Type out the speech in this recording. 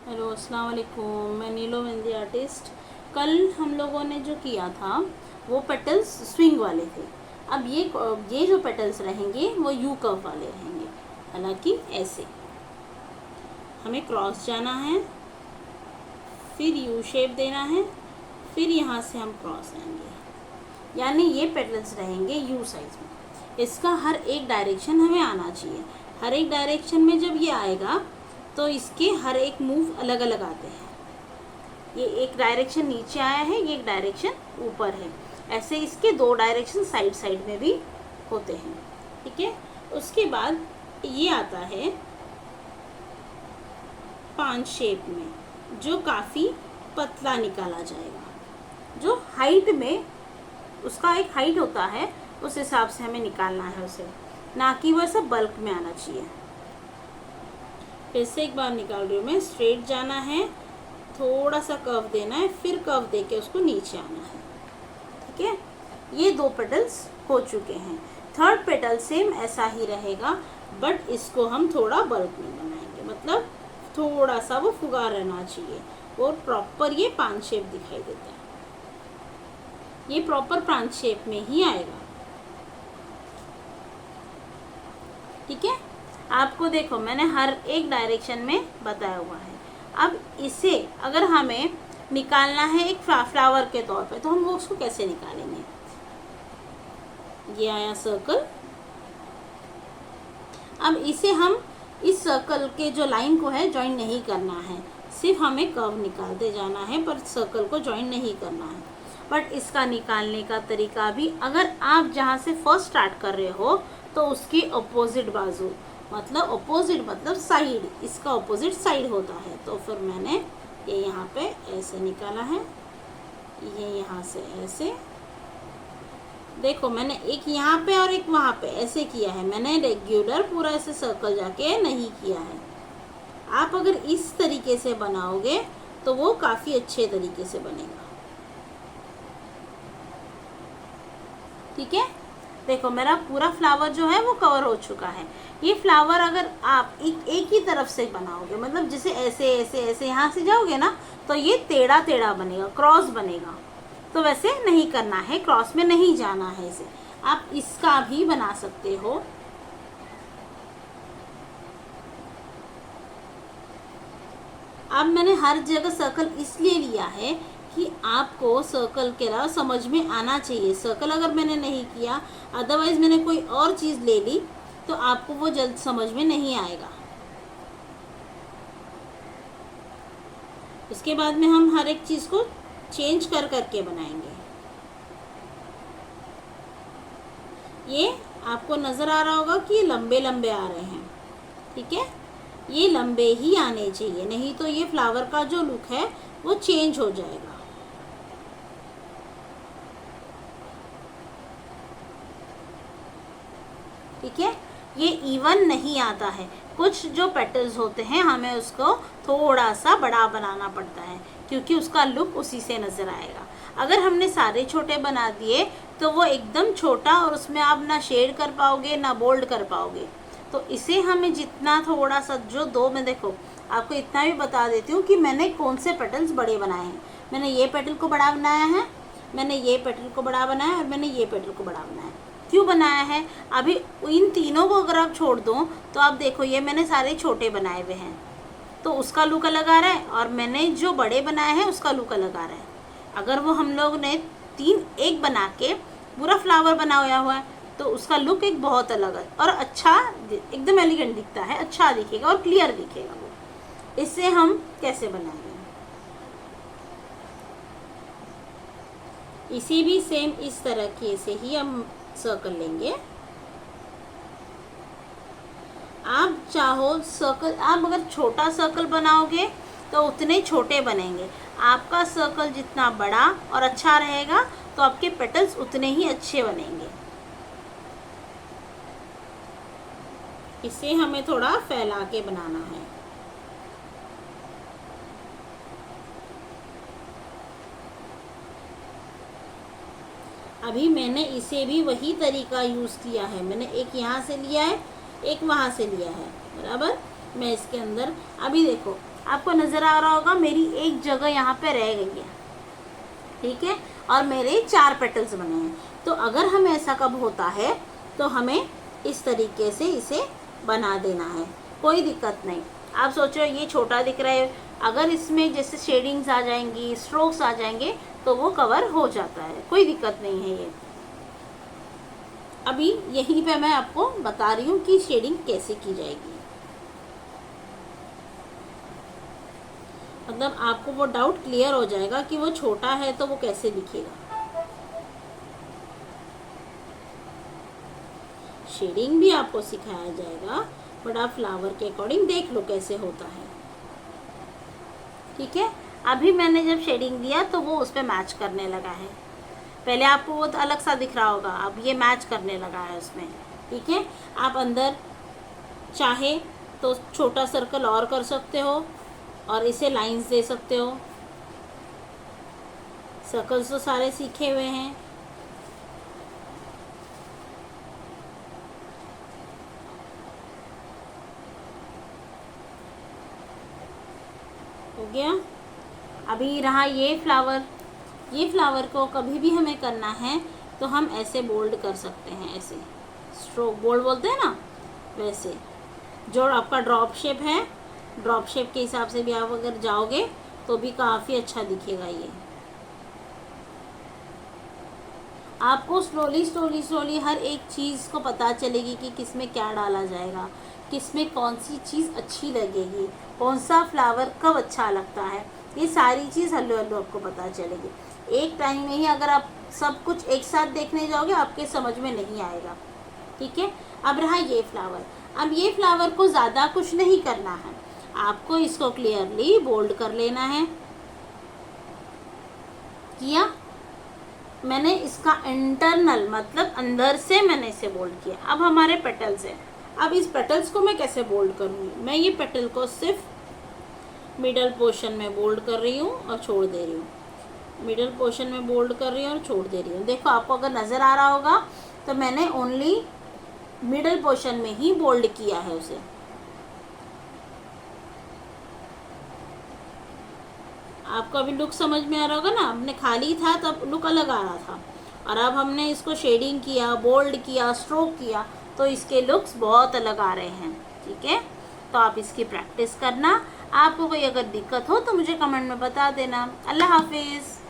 Hello अस्सलाम वालेकुम। मैं नीलो मेहंदी आर्टिस्ट। कल हम लोगों ने जो किया था वो पेटल्स स्विंग वाले थे। अब ये जो पेटल्स रहेंगे वो यू कर्व वाले रहेंगे। हालांकि ऐसे हमें क्रॉस जाना है, फिर यू शेप देना है, फिर यहाँ से हम क्रॉस आएंगे, यानी ये पेटल्स रहेंगे यू साइज में। इसका हर एक डायरेक्शन हमें आना चाहिए। हर एक डायरेक्शन में जब ये आएगा तो इसके हर एक मूव अलग अलग आते हैं। ये एक डायरेक्शन नीचे आया है, ये एक डायरेक्शन ऊपर है। ऐसे इसके दो डायरेक्शन साइड साइड में भी होते हैं। ठीक है। उसके बाद ये आता है पांच शेप में, जो काफ़ी पतला निकाला जाएगा। जो हाइट में उसका एक हाइट होता है, उस हिसाब से हमें निकालना है उसे, ना कि वैसे बल्क में आना चाहिए। फिर से एक बार निकाल रही हूँ मैं। स्ट्रेट जाना है, थोड़ा सा कर्व देना है, फिर कर्व देके उसको नीचे आना है। ठीक है। ये दो पेटल्स हो चुके हैं। थर्ड पेटल सेम ऐसा ही रहेगा, बट इसको हम थोड़ा बल्क में बनाएंगे, मतलब थोड़ा सा वो फुगा रहना चाहिए और प्रॉपर ये पांच शेप दिखाई देता है। ये प्रॉपर पांच शेप में ही आएगा। ठीक है। आपको देखो मैंने हर एक डायरेक्शन में बताया हुआ है। अब इसे अगर हमें निकालना है एक फ्लावर के तौर पे, तो हम वो उसको कैसे निकालेंगे। ये आया सर्कल। अब इसे हम इस सर्कल के जो लाइन को है ज्वाइन नहीं करना है, सिर्फ हमें कर्व निकालते जाना है, पर सर्कल को ज्वाइन नहीं करना है। बट इसका निकालने का तरीका भी, अगर आप जहाँ से फर्स्ट स्टार्ट कर रहे हो तो उसकी अपोजिट बाजू, मतलब अपोजिट मतलब साइड, इसका अपोजिट साइड होता है। तो फिर मैंने ये यहाँ पे ऐसे निकाला है, ये यहाँ से ऐसे। देखो मैंने एक यहाँ पे और एक वहाँ पे ऐसे किया है। मैंने रेगुलर पूरा ऐसे सर्कल जाके नहीं किया है। आप अगर इस तरीके से बनाओगे तो वो काफ़ी अच्छे तरीके से बनेगा। ठीक है। देखो मेरा पूरा फ्लावर जो है वो कवर हो चुका है। ये फ्लावर अगर आप एक ही तरफ से बनाओगे, मतलब जैसे ऐसे ऐसे ऐसे यहाँ से जाओगे ना, तो ये टेढ़ा टेढ़ा बनेगा, क्रॉस बनेगा। तो वैसे नहीं करना है, क्रॉस में नहीं जाना है इसे। आप इसका भी बना सकते हो। अब मैंने हर जगह सर्कल इसलिए लिया है कि आपको सर्कल के अलावा समझ में आना चाहिए। सर्कल अगर मैंने नहीं किया, अदरवाइज मैंने कोई और चीज़ ले ली, तो आपको वो जल्द समझ में नहीं आएगा। इसके बाद में हम हर एक चीज़ को चेंज कर करके बनाएंगे। ये आपको नज़र आ रहा होगा कि लंबे लंबे आ रहे हैं। ठीक है। ये लंबे ही आने चाहिए, नहीं तो ये फ्लावर का जो लुक है वो चेंज हो जाएगा। ठीक है। ये इवन नहीं आता है। कुछ जो पेटल्स होते हैं हमें उसको थोड़ा सा बड़ा बनाना पड़ता है, क्योंकि उसका लुक उसी से नज़र आएगा। अगर हमने सारे छोटे बना दिए तो वो एकदम छोटा, और उसमें आप ना शेड कर पाओगे ना बोल्ड कर पाओगे। तो इसे हमें जितना थोड़ा सा, जो दो में देखो आपको इतना भी बता देती हूँ कि मैंने कौन से पेटल्स बड़े बनाए हैं। मैंने ये पेटल को बड़ा बनाया है, मैंने ये पेटल को बड़ा बनाया है, और मैंने ये पेटल को बड़ा बनाया है। क्यों बनाया है? अभी इन तीनों को अगर आप छोड़ दो तो आप देखो ये मैंने सारे छोटे बनाए हुए हैं, तो उसका लुक अलग आ रहा है, और मैंने जो बड़े बनाए हैं उसका लुक अलग आ रहा है। अगर वो हम लोग ने तीन एक बना के पूरा फ्लावर बनाया हुआ है तो उसका लुक एक बहुत अलग है और अच्छा, एकदम एलिगेंट दिखता है, अच्छा दिखेगा और क्लियर दिखेगा वो। इससे हम कैसे बनाएंगे, इसी भी सेम इस तरह के से ही हम सर्कल लेंगे। आप चाहो सर्कल, आप अगर छोटा सर्कल बनाओगे तो उतने छोटे बनेंगे। आपका सर्कल जितना बड़ा और अच्छा रहेगा तो आपके पेटल्स उतने ही अच्छे बनेंगे। इसे हमें थोड़ा फैला के बनाना है। अभी मैंने इसे भी वही तरीका यूज़ किया है। मैंने एक यहाँ से लिया है, एक वहाँ से लिया है, बराबर। मैं इसके अंदर अभी देखो आपको नज़र आ रहा होगा मेरी एक जगह यहाँ पे रह गई है, ठीक है, और मेरे 4 पेटल्स बने हैं। तो अगर हमें ऐसा कब होता है तो हमें इस तरीके से इसे बना देना है, कोई दिक्कत नहीं। आप सोचो ये छोटा दिख रहा है, अगर इसमें जैसे शेडिंग्स आ जाएंगी, स्ट्रोक्स आ जाएंगे तो वो कवर हो जाता है, कोई दिक्कत नहीं है ये। अभी यहीं पे मैं आपको बता रही हूँ कि शेडिंग कैसे की जाएगी, मतलब आपको वो डाउट क्लियर हो जाएगा कि वो छोटा है तो वो कैसे दिखेगा। शेडिंग भी आपको सिखाया जाएगा, बट आप फ्लावर के अकॉर्डिंग देख लो कैसे होता है, ठीक है। अभी मैंने जब शेडिंग दिया तो वो उस पर मैच करने लगा है, पहले आपको वो तो अलग सा दिख रहा होगा, अब ये मैच करने लगा है उसमें, ठीक है। आप अंदर चाहे तो छोटा सर्कल और कर सकते हो और इसे लाइंस दे सकते हो। सर्कल्स तो सारे सीखे हुए हैं, हो गया। अभी रहा ये फ्लावर, ये फ्लावर को कभी भी हमें करना है तो हम ऐसे बोल्ड कर सकते हैं, ऐसे स्ट्रोक बोल्ड बोलते हैं ना, वैसे। जो आपका ड्रॉप शेप है, ड्रॉप शेप के हिसाब से भी आप अगर जाओगे तो भी काफ़ी अच्छा दिखेगा ये। आपको स्लोली स्लोली स्लोली हर एक चीज़ को पता चलेगी कि किस में क्या डाला जाएगा, किस में कौन सी चीज़ अच्छी लगेगी, कौन सा फ्लावर कब अच्छा लगता है, ये सारी चीज़ हल्लो हल्लो आपको पता चलेगी। एक टाइम में ही अगर आप सब कुछ एक साथ देखने जाओगे आपके समझ में नहीं आएगा, ठीक है। अब रहा ये फ्लावर, अब ये फ्लावर को ज़्यादा कुछ नहीं करना है, आपको इसको क्लियरली बोल्ड कर लेना है। किया मैंने, इसका इंटरनल मतलब अंदर से मैंने इसे बोल्ड किया। अब हमारे पेटल्स है, अब इस पेटल्स को मैं कैसे बोल्ड करूँगी, मैं ये पेटल को सिर्फ मिडल पोर्शन में बोल्ड कर रही हूँ और छोड़ दे रही हूँ, मिडल पोर्शन में बोल्ड कर रही हूँ और छोड़ दे रही हूँ। देखो आपको अगर नज़र आ रहा होगा तो मैंने ओनली मिडल पोर्शन में ही बोल्ड किया है उसे। आपको अभी लुक समझ में आ रहा होगा ना, हमने खाली था तब लुक अलग आ रहा था, और अब हमने इसको शेडिंग किया, बोल्ड किया, स्ट्रोक किया, तो इसके लुक्स बहुत अलग आ रहे हैं, ठीक है। तो आप इसकी प्रैक्टिस करना। आपको कोई अगर दिक्कत हो तो मुझे कमेंट में बता देना। अल्लाह हाफिज़।